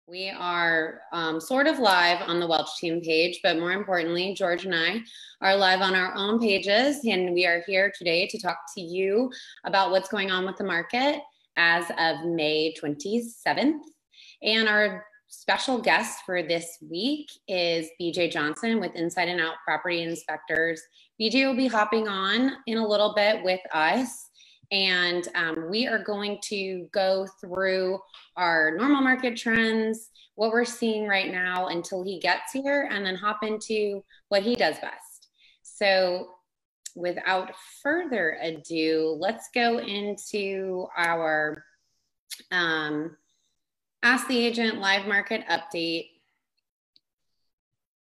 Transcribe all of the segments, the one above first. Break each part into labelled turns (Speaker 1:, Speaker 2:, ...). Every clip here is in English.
Speaker 1: We are sort of live on the Welch Team page, but more importantly, George and I are live on our own pages, and we are here today to talk to you about what's going on with the market as of May 27th. And our special guest for this week is BJ Johnson with Inside and Out Property Inspectors. BJ will be hopping on in a little bit with us. And we are going to go through our normal market trends, what we're seeing right now until he gets here, and then hop into what he does best. So without further ado, let's go into our Ask the Agent live market update.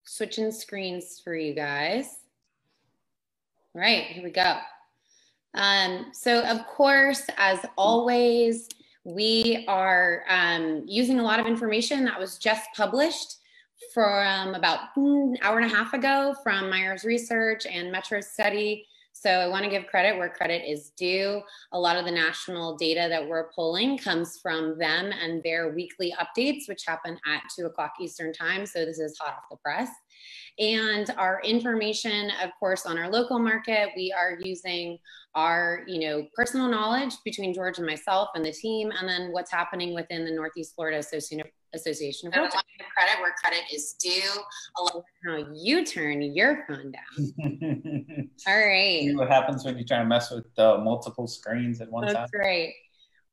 Speaker 1: Switching screens for you guys. All right, here we go. So of course, as always, we are using a lot of information that was just published from about an hour and a half ago from Myers Research and Metro Study. So I want to give credit where credit is due. A lot of the national data that we're pulling comes from them and their weekly updates, which happen at 2 o'clock Eastern time. So this is hot off the press. And our information, of course, on our local market, we are using our, personal knowledge between George and myself and the team, and then what's happening within the Northeast Florida Association of Realtors. Credit where credit is due. How you turn your phone down. All right.
Speaker 2: See what happens when you try to mess with multiple screens at one time.
Speaker 1: That's right.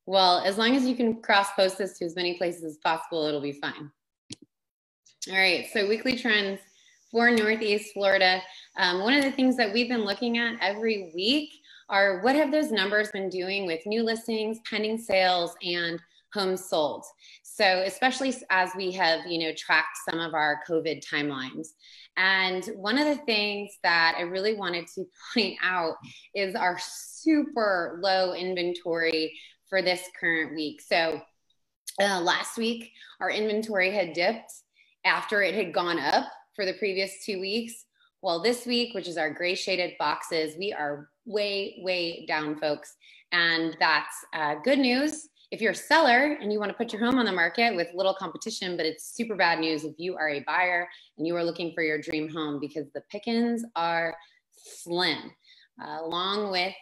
Speaker 1: Well, as long as you can cross post this to as many places as possible, it'll be fine. All right. So weekly trends for Northeast Florida. One of the things that we've been looking at every week are what have those numbers been doing with new listings, pending sales, and homes sold. So especially as we have, tracked some of our COVID timelines. And one of the things that I really wanted to point out is our super low inventory for this current week. So last week, our inventory had dipped after it had gone up for the previous 2 weeks. Well, this week, which is our gray shaded boxes, we are way, way down, folks. And that's good news if you're a seller and you want to put your home on the market with little competition, but it's super bad news if you are a buyer and you are looking for your dream home, because the pickings are slim. Along with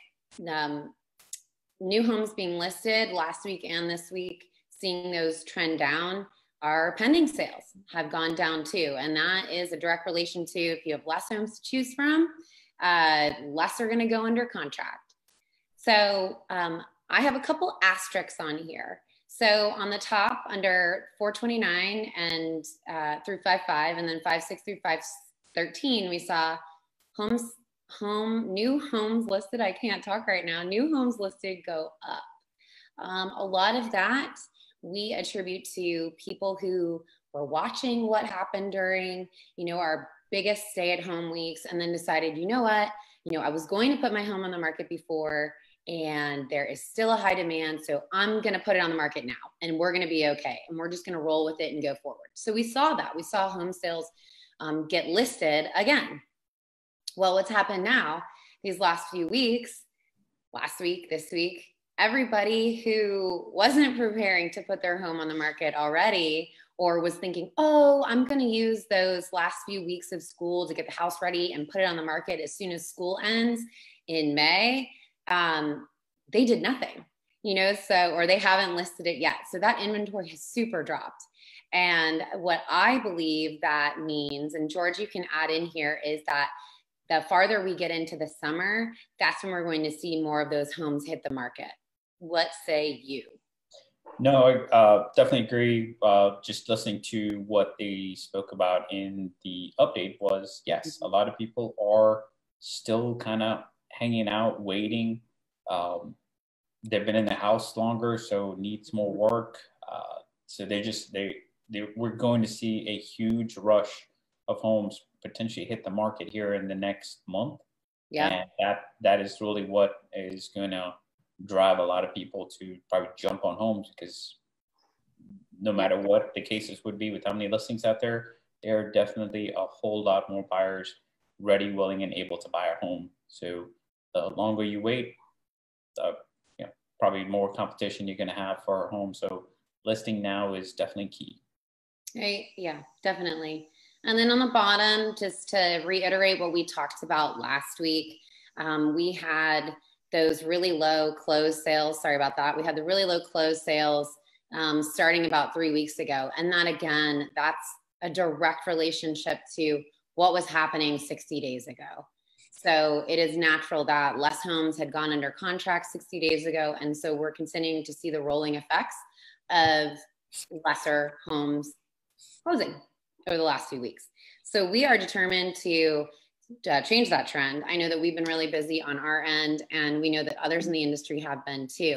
Speaker 1: new homes being listed last week and this week, seeing those trend down, our pending sales have gone down too. And that is a direct relation to if you have less homes to choose from, less are gonna go under contract. So I have a couple asterisks on here. So on the top under 429 and through 5.5 and then 5.6 through 5.13, we saw new homes listed. I can't talk right now. New homes listed go up. A lot of that we attribute to people who were watching what happened during, our biggest stay-at-home weeks, and then decided, you know what, I was going to put my home on the market before, and there is still a high demand, so I'm going to put it on the market now, and we're going to be okay, and we're just going to roll with it and go forward. So we saw that. We saw home sales get listed again. Well, what's happened now, these last few weeks, last week, this week, everybody who wasn't preparing to put their home on the market already, or was thinking, oh, I'm going to use those last few weeks of school to get the house ready and put it on the market as soon as school ends in May, they did nothing, or they haven't listed it yet. So that inventory has super dropped. And what I believe that means, and George, you can add in here, is that the farther we get into the summer, that's when we're going to see more of those homes hit the market. What say you?
Speaker 2: No, I definitely agree. Just listening to what they spoke about in the update was, yes, a lot of people are still kind of hanging out, waiting. They've been in the house longer, so needs more work. So we're going to see a huge rush of homes potentially hit the market here in the next month. Yeah, and that is really what is going to drive a lot of people to probably jump on homes, because no matter what the cases would be with how many listings out there, there are definitely a whole lot more buyers ready, willing, and able to buy a home. So the longer you wait, probably more competition you're going to have for a home. So listing now is definitely key.
Speaker 1: Right. Yeah, definitely. And then on the bottom, just to reiterate what we talked about last week, we had those really low closed sales. Sorry about that. We had the really low closed sales starting about 3 weeks ago. And that, again, that's a direct relationship to what was happening 60 days ago. So it is natural that less homes had gone under contract 60 days ago. And so we're continuing to see the rolling effects of lesser homes closing over the last few weeks. So we are determined to change that trend. I know that we've been really busy on our end, and we know that others in the industry have been too.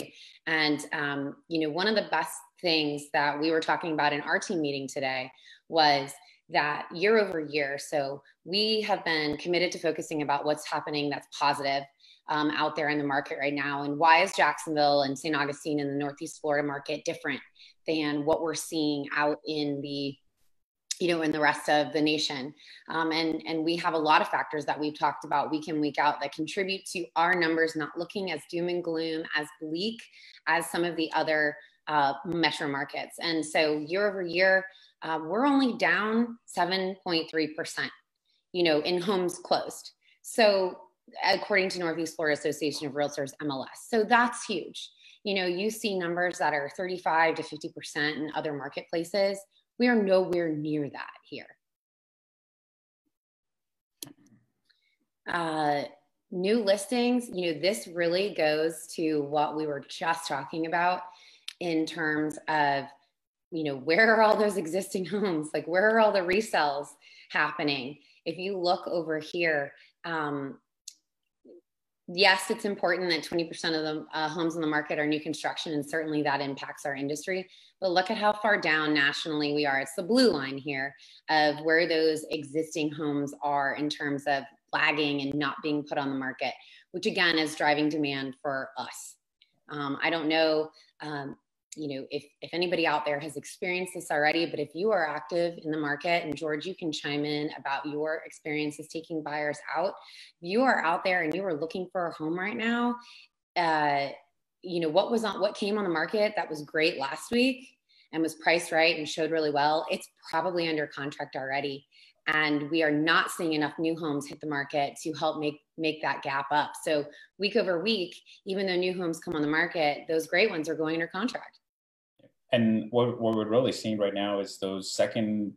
Speaker 1: And one of the best things that we were talking about in our team meeting today was that year over year. So we have been committed to focusing about what's happening that's positive out there in the market right now. And why is Jacksonville and St. Augustine in the Northeast Florida market different than what we're seeing out in the in the rest of the nation. And we have a lot of factors that we've talked about week in, week out that contribute to our numbers not looking as doom and gloom, as bleak as some of the other metro markets. And so year over year, we're only down 7.3%, in homes closed. So according to Northeast Florida Association of Realtors, MLS. So that's huge. You see numbers that are 35 to 50% in other marketplaces. We are nowhere near that here. New listings, this really goes to what we were just talking about in terms of, where are all those existing homes? Like, where are all the resales happening? If you look over here, yes, it's important that 20% of the homes in the market are new construction, and certainly that impacts our industry. But look at how far down nationally we are. It's the blue line here of where those existing homes are in terms of lagging and not being put on the market, which again is driving demand for us. I don't know, if anybody out there has experienced this already, but if you are active in the market, and George, you can chime in about your experiences taking buyers out. If you are out there and you are looking for a home right now, what came on the market that was great last week and was priced right and showed really well, it's probably under contract already. And we are not seeing enough new homes hit the market to help make that gap up. So week over week, even though new homes come on the market, those great ones are going under contract.
Speaker 2: And what we're really seeing right now is those second,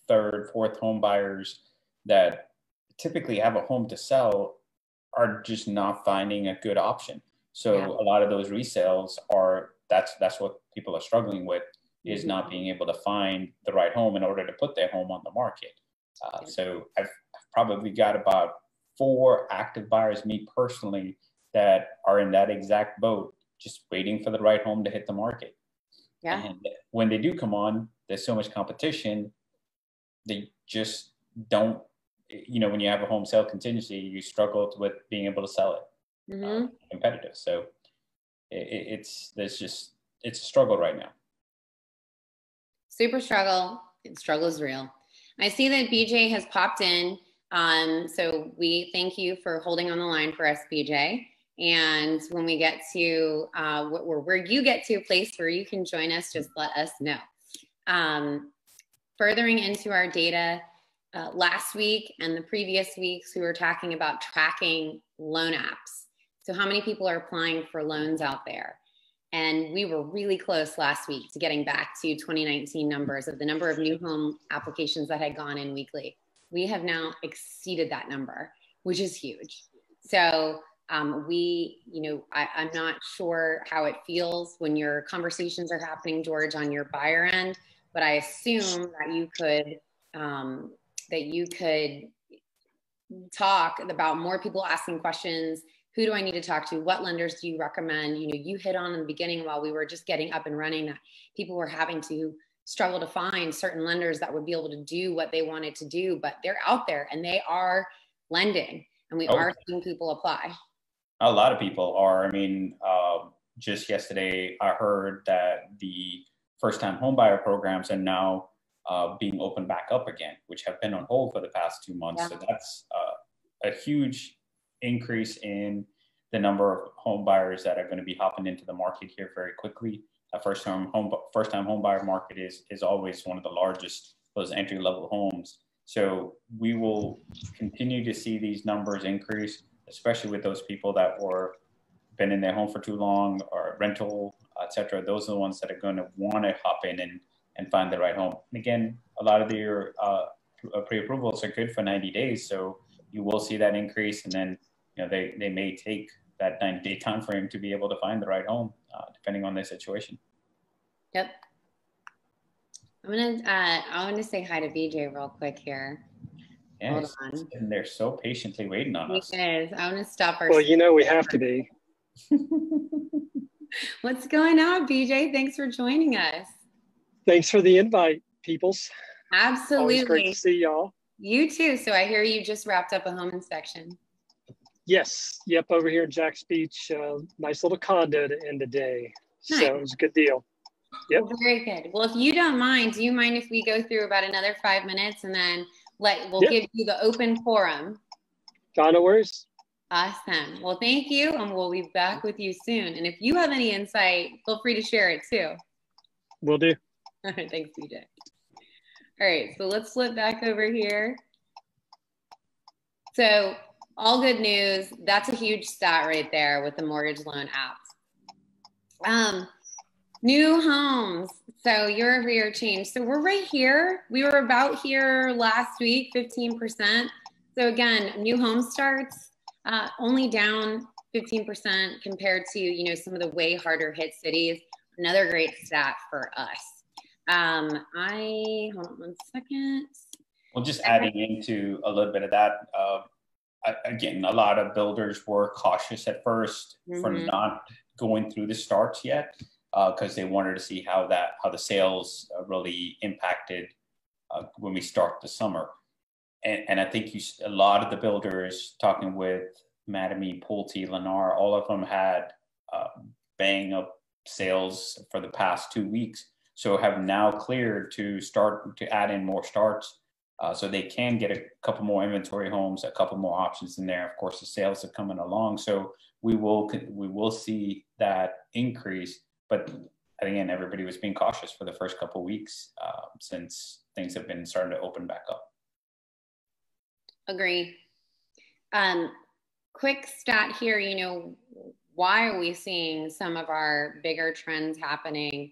Speaker 2: third, fourth home buyers that typically have a home to sell are just not finding a good option. So yeah, a lot of those resales that's what people are struggling with, is mm-hmm, not being able to find the right home in order to put their home on the market. So I've probably got about 4 active buyers, me personally, that are in that exact boat, just waiting for the right home to hit the market. Yeah. And when they do come on, there's so much competition. They just don't, when you have a home sale contingency, you struggle with being able to sell it. Mm-hmm. Competitive. So it's a struggle right now.
Speaker 1: Super struggle. Struggle is real. I see that BJ has popped in. So we thank you for holding on the line for us, BJ. And when we get to where you get to a place where you can join us, just let us know. Furthering into our data, last week and the previous weeks, we were talking about tracking loan apps. So how many people are applying for loans out there? And we were really close last week to getting back to 2019 numbers of the number of new home applications that had gone in weekly. We have now exceeded that number, which is huge. So I'm not sure how it feels when your conversations are happening, George, on your buyer end, but I assume that you could talk about more people asking questions. Who do I need to talk to? What lenders do you recommend? You hit on in the beginning while we were just getting up and running that people were having to struggle to find certain lenders that would be able to do what they wanted to do, but they're out there and they are lending, and we are seeing people apply.
Speaker 2: A lot of people are. I mean, just yesterday, I heard that the first-time homebuyer programs are now being opened back up again, which have been on hold for the past 2 months. Yeah. So that's a huge increase in the number of home buyers that are going to be hopping into the market here very quickly. a first time home buyer market is always one of the largest, those entry level homes. So we will continue to see these numbers increase, especially with those people that were been in their home for too long or rental, et cetera. Those are the ones that are going to want to hop in and find the right home. And again, a lot of their pre-approvals are good for 90 days. So you will see that increase. And then, they may take that 90-day time frame to be able to find the right home, depending on their situation.
Speaker 1: Yep. I want to say hi to BJ real quick here.
Speaker 2: Yes, and they're so patiently waiting on us.
Speaker 1: Yes, I want to stop our.
Speaker 3: Well, we have to be.
Speaker 1: What's going on, BJ? Thanks for joining us.
Speaker 3: Thanks for the invite, peoples.
Speaker 1: Absolutely.
Speaker 3: Always great to see y'all.
Speaker 1: You too. So I hear you just wrapped up a home inspection.
Speaker 3: Yes. Yep. Over here in Jax Beach, nice little condo to end the day. Nice. So it was a good deal. Yep.
Speaker 1: Well, very good. Well, if you don't mind, do you mind if we go through about another 5 minutes and then we'll give you the open forum?
Speaker 3: No worries.
Speaker 1: Awesome. Well, thank you. And we'll be back with you soon. And if you have any insight, feel free to share it too.
Speaker 3: Will do.
Speaker 1: All right. Thanks, BJ. All right. So let's flip back over here. So all good news. That's a huge stat right there with the mortgage loan apps. New homes. So year over year change. So we're right here. We were about here last week, 15%. So again, new home starts only down 15% compared to, some of the way harder hit cities. Another great stat for us. Hold on 1 second.
Speaker 2: Well, just adding into a little bit of that, again, a lot of builders were cautious at first for not going through the starts yet, because they wanted to see how the sales really impacted when we start the summer. And I think a lot of the builders, talking with Mattamy, Pulte, Lennar, all of them had bang up sales for the past 2 weeks. So have now cleared to start to add in more starts. So they can get a couple more inventory homes, a couple more options in there. Of course, the sales are coming along. So we will see that increase. But again, everybody was being cautious for the first couple of weeks since things have been starting to open back up.
Speaker 1: Agree. Quick stat here, why are we seeing some of our bigger trends happening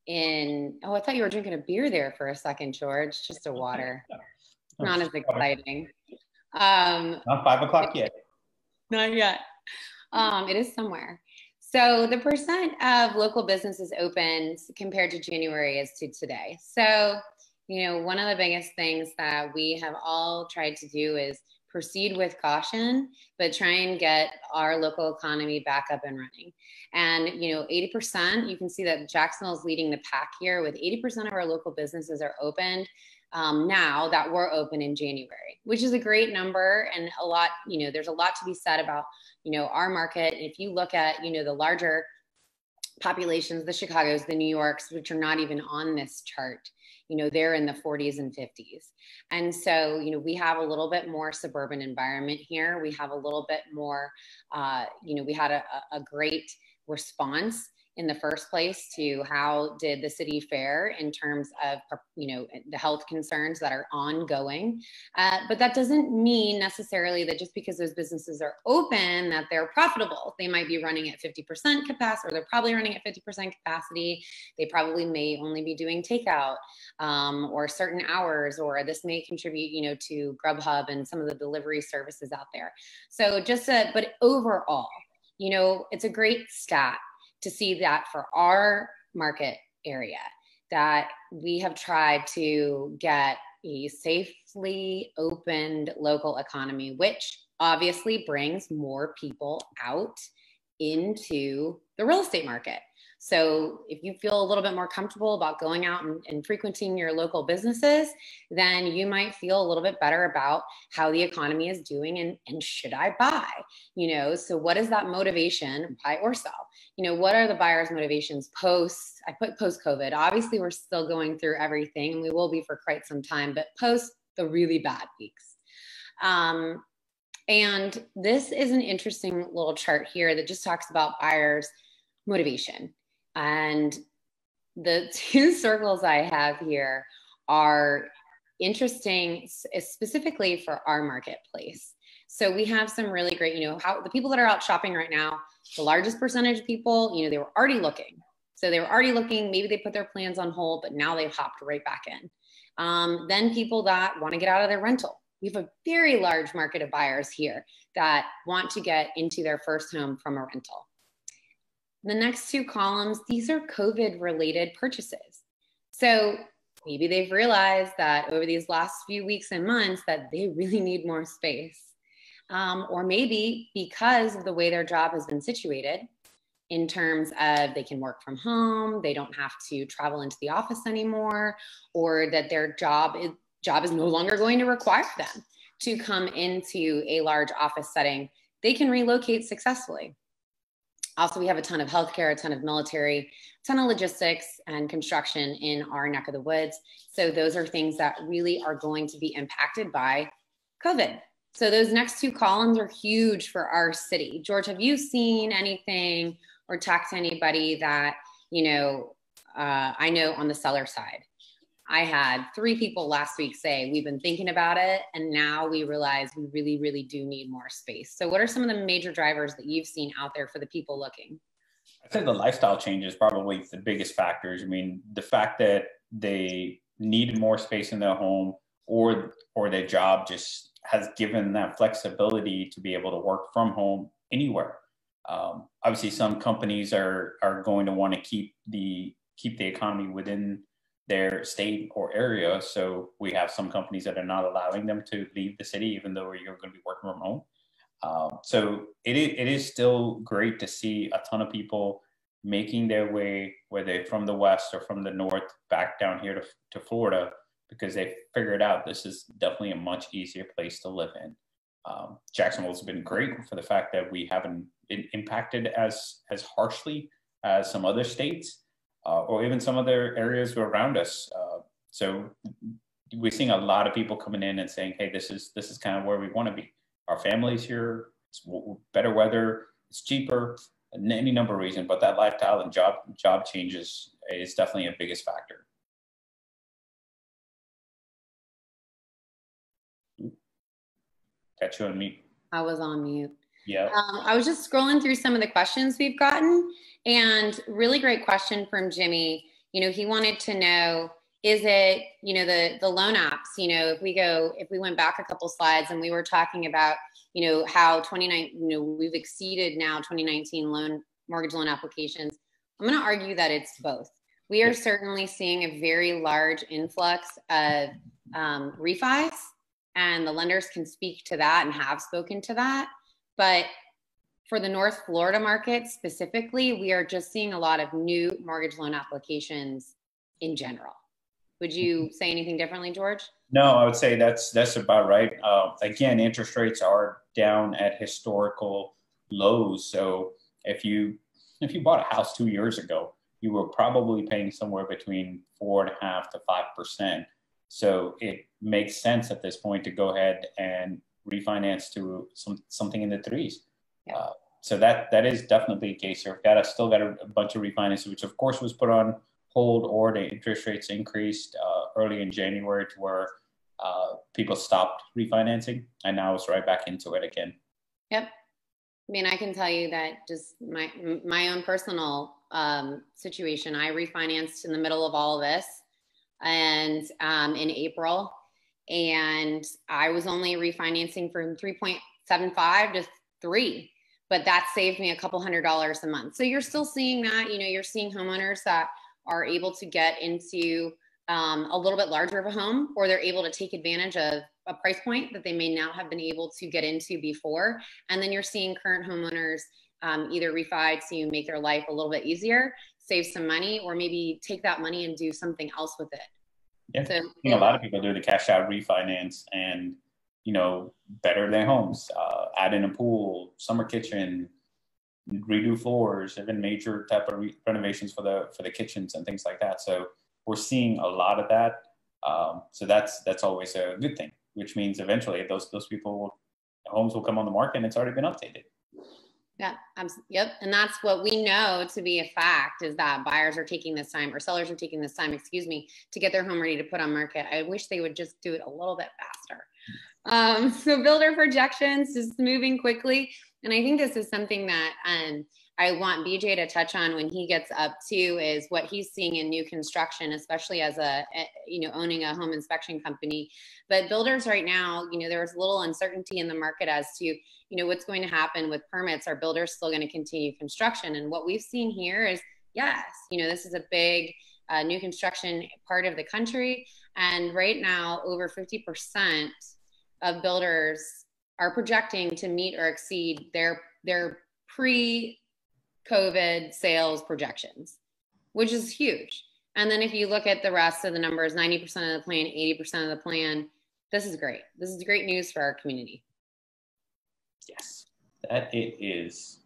Speaker 1: I thought you were drinking a beer there for a second, George. Just a water. Not as exciting.
Speaker 2: Not 5 o'clock yet.
Speaker 1: Not yet. It is somewhere. So the percent of local businesses opened compared to January is to today. So, one of the biggest things that we have all tried to do is proceed with caution, but try and get our local economy back up and running. And, 80%, you can see that Jacksonville is leading the pack here with 80% of our local businesses are opened now that were open in January, which is a great number. And a lot, there's a lot to be said about, our market. If you look at, the larger populations, the Chicagos, the New Yorks, which are not even on this chart, they're in the 40s and 50s. And so, we have a little bit more suburban environment here. We have a little bit more, we had a great response in the first place to how did the city fare in terms of, the health concerns that are ongoing. But that doesn't mean necessarily that just because those businesses are open that they're profitable. They might be running at 50% capacity, or they're probably running at 50% capacity. They probably may only be doing takeout or certain hours, or this may contribute, to Grubhub and some of the delivery services out there. So but overall, it's a great stat to see that for our market area, that we have tried to get a safely opened local economy, which obviously brings more people out into the real estate market. So if you feel a little bit more comfortable about going out and frequenting your local businesses, then you might feel a little bit better about how the economy is doing and should I buy? So what is that motivation, buy or sell? What are the buyer's motivations I put post-COVID. Obviously, we're still going through everything, and we will be for quite some time, but post the really bad weeks. And this is an interesting little chart here that just talks about buyers' motivation. And the two circles I have here are interesting specifically for our marketplace. So we have some really great, how the people that are out shopping right now, the largest percentage of people, they were already looking. So they were already looking, maybe they put their plans on hold, but now they've hopped right back in. Then people that want to get out of their rental. We have a very large market of buyers here that want to get into their first home from a rental. The next two columns, these are COVID related purchases. So maybe they've realized that over these last few weeks and months that they really need more space. Or maybe because of the way their job has been situated in terms of they can work from home, they don't have to travel into the office anymore, or that their job is no longer going to require them to come into a large office setting, they can relocate successfully. Also, we have a ton of healthcare, a ton of military, a ton of logistics and construction in our neck of the woods. So those are things that really are going to be impacted by COVID. So those next two columns are huge for our city. George, have you seen anything or talked to anybody that, I know on the seller side? I had 3 people last week say, we've been thinking about it, and now we realize we really, really do need more space. So what are some of the major drivers that you've seen out there for the people looking?
Speaker 2: I'd say the lifestyle change is probably the biggest factors. I mean, the fact that they needed more space in their home, or their job just has given that flexibility to be able to work from home anywhere. Obviously, some companies are going to want to keep the economy within their state or area. So we have some companies that are not allowing them to leave the city, even though you're going to be working from home. So it is still great to see a ton of people making their way, whether they're from the West or from the North, back down here to Florida, because they figured out this is definitely a much easier place to live in. Jacksonville's been great for the fact that we haven't been impacted as harshly as some other states. Or even some other areas around us. So we're seeing a lot of people coming in and saying, hey, this is kind of where we want to be. Our family's here, it's better weather, it's cheaper, any number of reasons, but that lifestyle and job changes is definitely a biggest factor. Got you on mute.
Speaker 1: I was on mute.
Speaker 2: Yeah.
Speaker 1: I was just scrolling through some of the questions we've gotten, and really great question from Jimmy. He wanted to know, is it, the loan apps, if we went back a couple slides and we were talking about, how 2019, we've exceeded now 2019 mortgage loan applications. I'm going to argue that it's both. We are certainly seeing a very large influx of refis, and the lenders can speak to that and have spoken to that. But for the North Florida market specifically, we are just seeing a lot of new mortgage loan applications in general. Would you say anything differently, George?
Speaker 2: No, I would say that's about right. Again, interest rates are down at historical lows. So if you bought a house 2 years ago, you were probably paying somewhere between 4.5% to 5%. So it makes sense at this point to go ahead and refinance to something in the 3s. Yeah. So that is definitely the case here. Still got a bunch of refinances, which of course was put on hold, or the interest rates increased early in January to where people stopped refinancing, and now it's right back into it again.
Speaker 1: Yep. I mean, I can tell you that just my own personal situation, I refinanced in the middle of all of this, and in April. And I was only refinancing from 3.75 to 3, but that saved me a couple $100 a month. So you're still seeing that, you're seeing homeowners that are able to get into a little bit larger of a home, or they're able to take advantage of a price point that they may not have been able to get into before. And then you're seeing current homeowners either refi to make their life a little bit easier, save some money, or maybe take that money and do something else with it.
Speaker 2: Yeah, so, a lot of people do the cash out refinance and, better their homes, add in a pool, summer kitchen, redo floors, even major type of renovations for the kitchens and things like that. So we're seeing a lot of that. So that's always a good thing, which means eventually those homes will come on the market and it's already been updated.
Speaker 1: Yeah, yep. And that's what we know to be a fact, is that buyers are taking this time, or sellers are taking this time, excuse me, to get their home ready to put on market. I wish they would just do it a little bit faster. So builder projections, just moving quickly. And I think this is something that I want BJ to touch on when he gets up too, is what he's seeing in new construction, especially as owning a home inspection company. But builders right now, there's a little uncertainty in the market as to, what's going to happen with permits. Are builders still going to continue construction? And what we've seen here is, yes, this is a big new construction part of the country. And right now, over 50% of builders are projecting to meet or exceed their pre-COVID sales projections, which is huge. And then if you look at the rest of the numbers, 90% of the plan, 80% of the plan, this is great. This is great news for our community.
Speaker 2: Yes, that it is.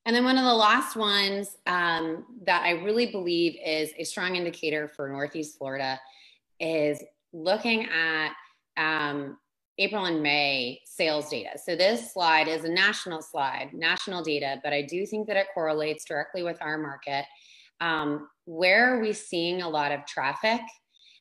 Speaker 1: And then one of the last ones that I really believe is a strong indicator for Northeast Florida is looking at April and May sales data. So this slide is a national slide, national data, but I do think that it correlates directly with our market. Where are we seeing a lot of traffic?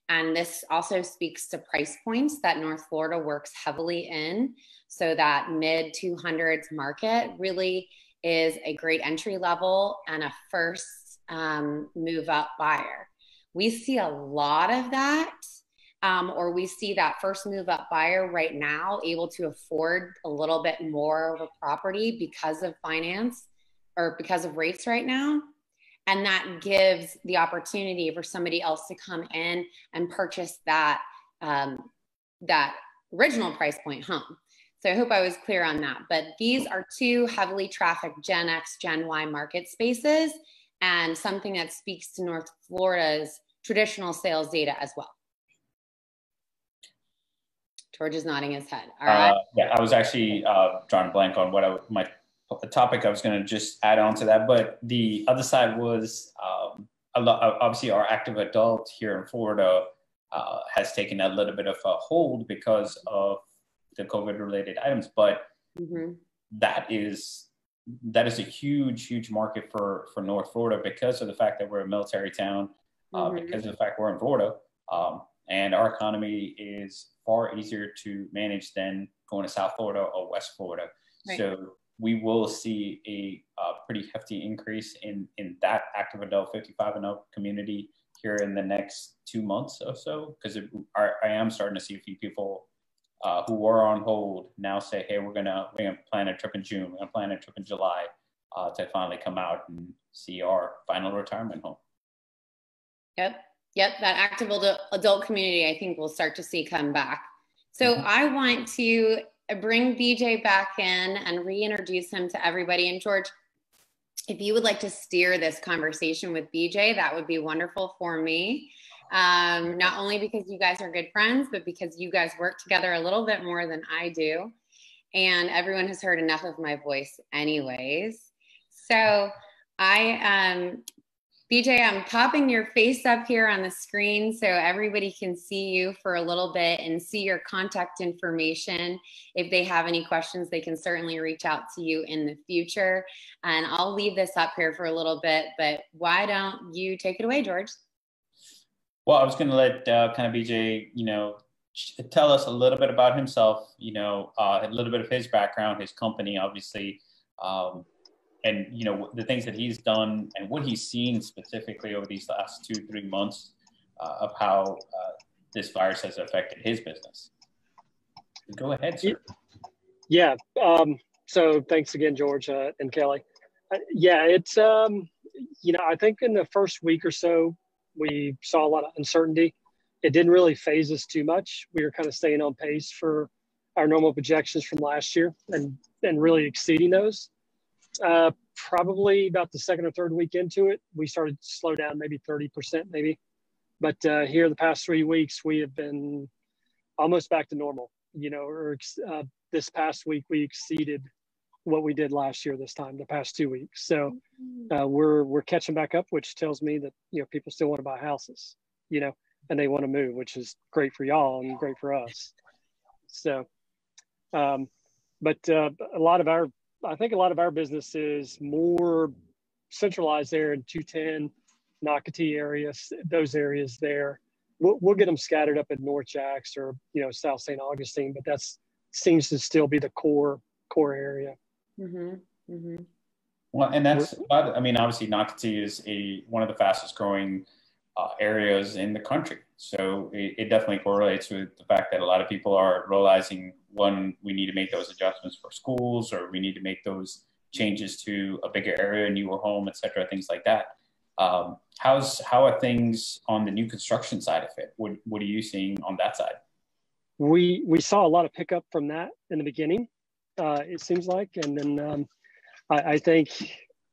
Speaker 1: And this also speaks to price points that North Florida works heavily in. So that mid 200s market really is a great entry level and a first move up buyer. We see a lot of that. Or we see that first move up buyer right now able to afford a little bit more of a property because of finance or because of rates right now. And that gives the opportunity for somebody else to come in and purchase that, that original price point home. So I hope I was clear on that. But these are two heavily trafficked Gen X, Gen Y market spaces, and something that speaks to North Florida's traditional sales data as well. George is nodding his head. All right.
Speaker 2: Yeah, I was actually drawing a blank on what the topic I was going to just add on to that. But the other side was obviously our active adult here in Florida has taken a little bit of a hold because of the COVID-related items. But that is a huge market for North Florida because of the fact that we're a military town, because of the fact we're in Florida. And our economy is far easier to manage than going to South Florida or West Florida. Right. So we will see a pretty hefty increase in that active adult 55 and up community here in the next 2 months or so, because I am starting to see a few people who were on hold now say, hey, we're gonna plan a trip in June, we're gonna plan a trip in July to finally come out and see our final retirement home.
Speaker 1: Yep, that active adult community, I think we'll start to see come back. So I want to bring BJ back in and reintroduce him to everybody. And George, if you would like to steer this conversation with BJ, that would be wonderful for me. Not only because you guys are good friends, but because you guys work together a little bit more than I do. And everyone has heard enough of my voice anyways. So BJ, I'm popping your face up here on the screen so everybody can see you for a little bit and see your contact information. If they have any questions, they can certainly reach out to you in the future. And I'll leave this up here for a little bit, but why don't you take it away, George?
Speaker 2: Well, I was going to let kind of BJ, tell us a little bit about himself, a little bit of his background, his company, obviously, and the things that he's done and what he's seen specifically over these last 2-3 months of how this virus has affected his business. Go ahead, sir.
Speaker 3: Yeah. So thanks again, George and Kelly. It's I think in the first week or so we saw a lot of uncertainty. It didn't really phase us too much. We were kind of staying on pace for our normal projections from last year and really exceeding those. Probably about the second or third week into it, we started to slow down, maybe 30% maybe. But here the past 3 weeks, we have been almost back to normal, this past week, we exceeded what we did last year this time, the past 2 weeks. So we're catching back up, which tells me that, people still want to buy houses, and they want to move, which is great for y'all and great for us. So, but a lot of our I think a lot of our business is more centralized there in 210, Nocatee areas, those areas there. We'll get them scattered up at North Jacks or, South St. Augustine, but that's seems to still be the core area.
Speaker 1: Mm-hmm. Mm-hmm.
Speaker 2: Well, and that's, I mean, obviously Nocatee is one of the fastest growing areas in the country. So it definitely correlates with the fact that a lot of people are realizing, one, we need to make those adjustments for schools, or we need to make those changes to a bigger area, newer home, et cetera, things like that. How are things on the new construction side of it? What are you seeing on that side?
Speaker 3: We saw a lot of pickup from that in the beginning, it seems like, and then I think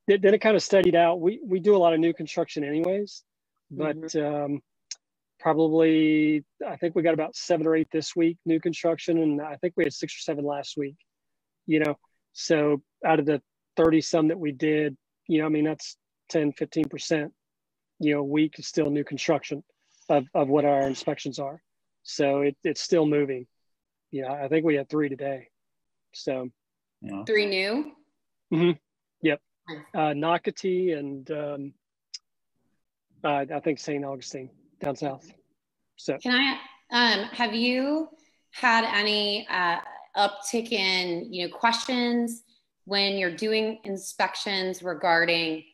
Speaker 3: then it kind of steadied out. We do a lot of new construction anyways, but probably I think we got about 7 or 8 this week, new construction, and I think we had 6 or 7 last week. So out of the 30 some that we did, I mean, that's 10-15%, a week is still new construction of what our inspections are. So it's still moving. I think we had 3 today. So
Speaker 1: 3 new?
Speaker 3: Mm-hmm. Yep. Nocatee and I think St. Augustine down south. So
Speaker 1: can I have you had any uptick in questions when you're doing inspections regarding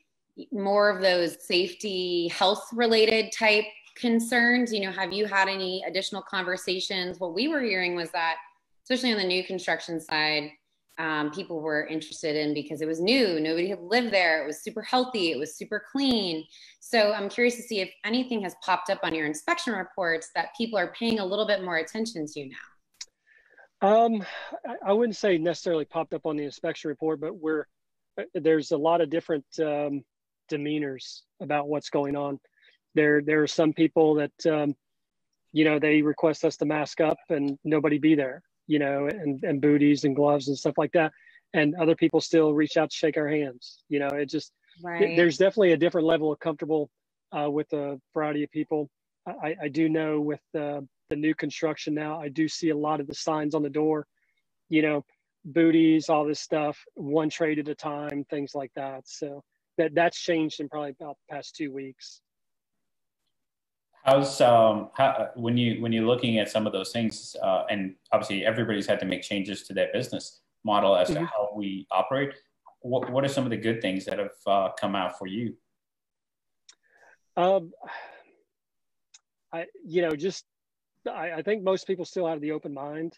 Speaker 1: more of those safety, health related type concerns? Have you had any additional conversations? What we were hearing was that, especially on the new construction side, people were interested in because it was new. Nobody had lived there. It was super healthy. It was super clean. So I'm curious to see if anything has popped up on your inspection reports that people are paying a little bit more attention to now.
Speaker 3: I wouldn't say necessarily popped up on the inspection report, but there's a lot of different demeanors about what's going on. There are some people that, they request us to mask up and nobody be there, and booties and gloves and stuff like that. And other people still reach out to shake our hands. It just,
Speaker 1: right.
Speaker 3: There's definitely a different level of comfortable with a variety of people. I do know with the new construction now, I do see a lot of the signs on the door, booties, all this stuff, 1 trade at a time, things like that. So that's changed in probably about the past 2 weeks.
Speaker 2: How's when you're looking at some of those things, and obviously everybody's had to make changes to their business model as to how we operate. What are some of the good things that have come out for you?
Speaker 3: I think most people still have the open mind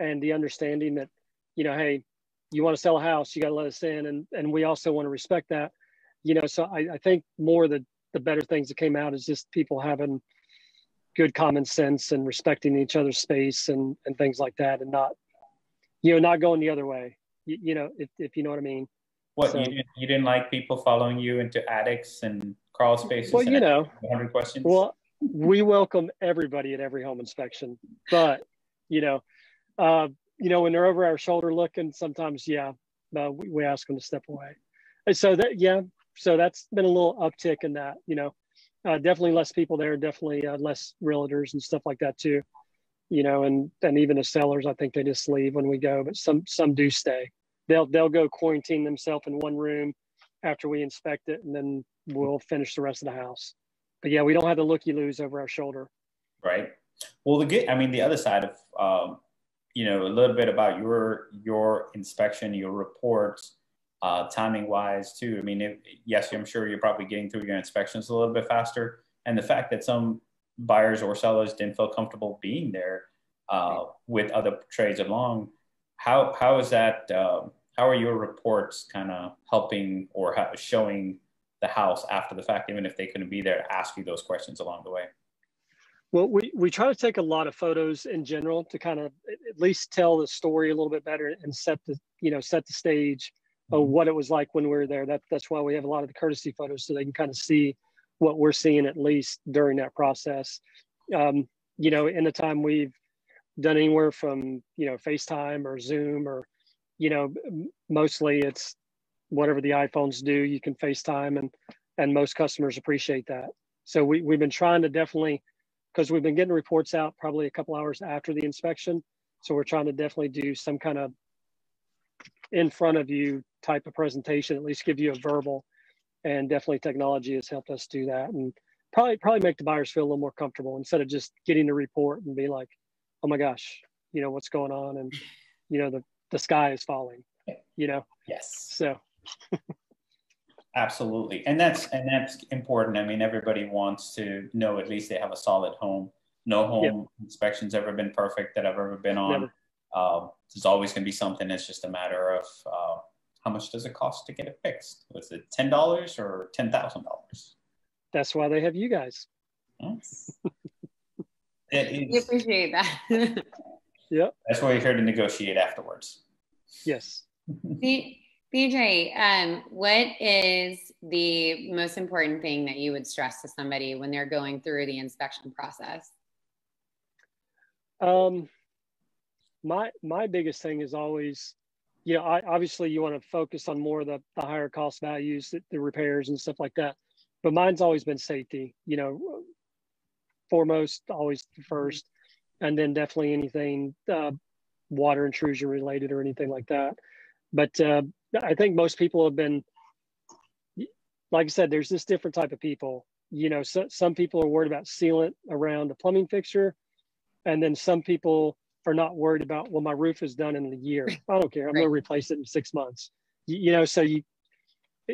Speaker 3: and the understanding that, hey, you want to sell a house, you got to let us in, and we also want to respect that. So I think more the better things that came out is just people having good common sense and respecting each other's space and things like that, and not going the other way, if you know what I mean.
Speaker 2: What, so, you didn't like people following you into attics and crawl spaces?
Speaker 3: Well,
Speaker 2: 100 questions.
Speaker 3: Well, we welcome everybody at every home inspection, but when they're over our shoulder looking, sometimes we ask them to step away. And so that's been a little uptick in that. Definitely less people there, definitely less realtors and stuff like that too. And even the sellers, I think they just leave when we go, but some do stay. They'll go quarantine themselves in one room after we inspect it, and then we'll finish the rest of the house. But yeah, we don't have the looky-loos over our shoulder.
Speaker 2: Right. Well, the other side of, a little bit about your inspection, your reports, timing wise too. I mean, yes, I'm sure you're probably getting through your inspections a little bit faster. And the fact that some buyers or sellers didn't feel comfortable being there with other trades along, how is that, how are your reports kind of helping or showing the house after the fact, even if they couldn't be there to ask you those questions along the way?
Speaker 3: Well, we try to take a lot of photos in general to kind of at least tell the story a little bit better and set the stage of what it was like when we were there. That's why we have a lot of the courtesy photos, so they can kind of see what we're seeing at least during that process. In the time we've done anywhere from, FaceTime or Zoom or, mostly it's whatever the iPhones do, you can FaceTime, and most customers appreciate that. So we've been trying to definitely, because we've been getting reports out probably a couple hours after the inspection. So we're trying to definitely do some kind of in front of you type of presentation, at least give you a verbal. And definitely technology has helped us do that, and probably make the buyers feel a little more comfortable instead of just getting the report and be like, oh my gosh, what's going on, and the sky is falling,
Speaker 2: Yes.
Speaker 3: So
Speaker 2: absolutely. And that's important. I mean, everybody wants to know at least they have a solid home. No home inspection's ever been perfect that I've ever been on. There's always going to be something. It's just a matter of how much does it cost to get it fixed? Was it $10 or $10,000?
Speaker 3: That's why they have you guys.
Speaker 1: We appreciate that.
Speaker 3: Yep.
Speaker 2: That's why you're here to negotiate afterwards.
Speaker 3: Yes.
Speaker 1: BJ, what is the most important thing that you would stress to somebody when they're going through the inspection process?
Speaker 3: My biggest thing is always, obviously you want to focus on more of the higher cost values, the repairs and stuff like that. But mine's always been safety, foremost, always first, and then definitely anything water intrusion related or anything like that. But I think most people have been, like I said, there's this different type of people. Some people are worried about sealant around a plumbing fixture, and then some people are not worried about, well, my roof is done in a year. I don't care. I'm going to replace it in 6 months. So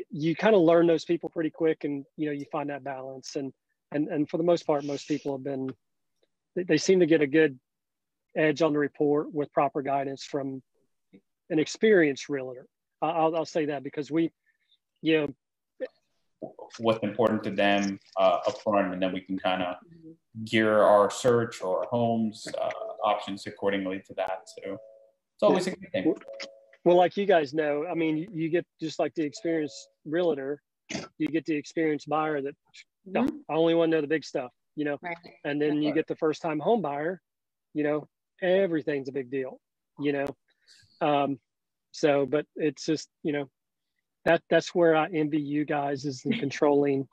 Speaker 3: you kind of learn those people pretty quick, and you find that balance. And for the most part, most people have been, they seem to get a good edge on the report with proper guidance from an experienced realtor. I'll say that because
Speaker 2: what's important to them up front, and then we can kind of gear our search or homes options accordingly to that. So it's always a good thing.
Speaker 3: Well, like you guys know, I mean, you get just like the experienced realtor, you get the experienced buyer that no, I only want to know the big stuff,
Speaker 1: Right.
Speaker 3: And then you get the first time home buyer, everything's a big deal, So, but it's just, that's where I envy you guys, is the controlling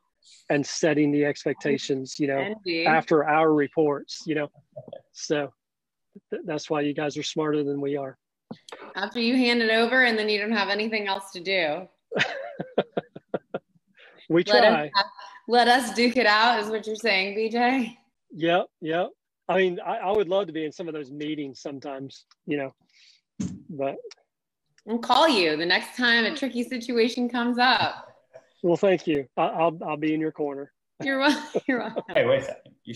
Speaker 3: and setting the expectations, after our reports, so that's why you guys are smarter than we are.
Speaker 1: After you hand it over and then you don't have anything else to do.
Speaker 3: We try.
Speaker 1: Let us duke it out is what you're saying, BJ?
Speaker 3: Yep. I mean, I would love to be in some of those meetings sometimes, but
Speaker 1: I'll call you the next time a tricky situation comes up.
Speaker 3: Well, thank you. I'll be in your corner.
Speaker 1: You're welcome. You're welcome.
Speaker 2: Hey, wait a second. You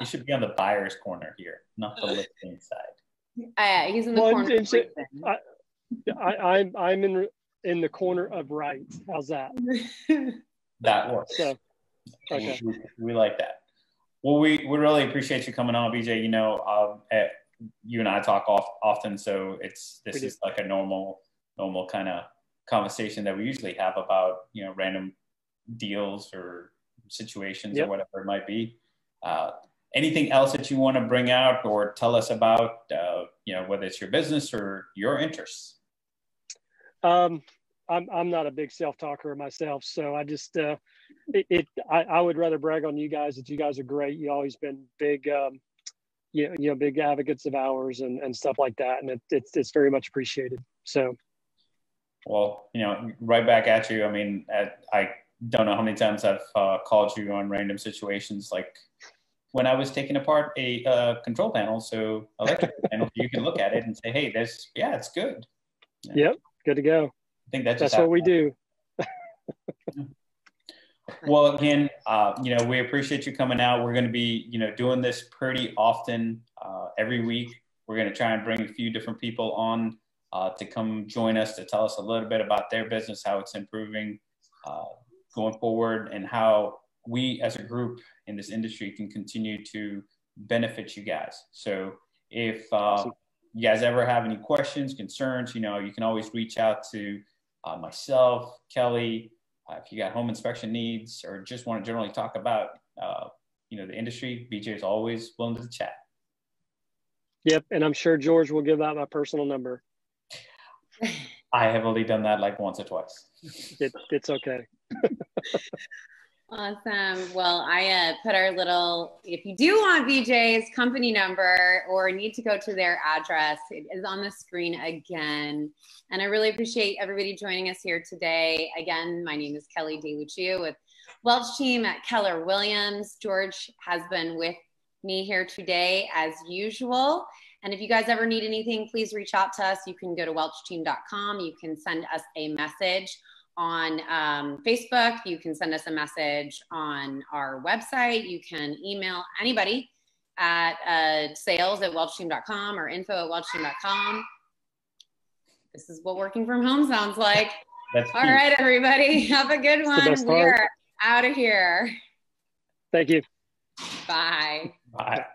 Speaker 2: should be on the buyer's corner here, not the listing side.
Speaker 1: He's in the corner.
Speaker 3: I'm in the corner of right. How's that?
Speaker 2: That works. So, okay. We like that. Well, we really appreciate you coming on, BJ. You and I talk often, so this is like a normal kind of conversation that we usually have about random deals or situations or whatever it might be. Anything else that you want to bring out or tell us about, whether it's your business or your interests?
Speaker 3: I'm not a big self-talker myself, so I just I would rather brag on you guys that you guys are great. You've always been big, big advocates of ours and stuff like that, and it's very much appreciated. So, well,
Speaker 2: right back at you. I mean, I don't know how many times I've called you on random situations, like when I was taking apart a control panel, so electrical panel, you can look at it and say, hey, it's good.
Speaker 3: Yep, good to go.
Speaker 2: I think that's
Speaker 3: what we do.
Speaker 2: Well, again, we appreciate you coming out. We're going to be, doing this pretty often every week. We're going to try and bring a few different people on to come join us to tell us a little bit about their business, how it's improving going forward, and how we as a group in this industry can continue to benefit you guys. So if you guys ever have any questions, concerns, you can always reach out to myself, Kelly. If you got home inspection needs or just want to generally talk about, the industry, BJ is always willing to chat.
Speaker 3: Yep. And I'm sure George will give out my personal number.
Speaker 2: I have only done that like once or twice.
Speaker 3: It's okay.
Speaker 1: Awesome. Well, I put our little, if you do want VJ's company number or need to go to their address, it is on the screen again. And I really appreciate everybody joining us here today. Again, my name is Kelly DeLucia with Welch Team at Keller Williams. George has been with me here today as usual. And if you guys ever need anything, please reach out to us. You can go to welchteam.com. You can send us a message on Facebook. You can send us a message on our website. You can email anybody at sales@welchteam.com or info@welchteam.com. This is what working from home sounds like. All right, everybody. Have a good one. We are out of here.
Speaker 3: Thank you.
Speaker 1: Bye.
Speaker 2: Bye.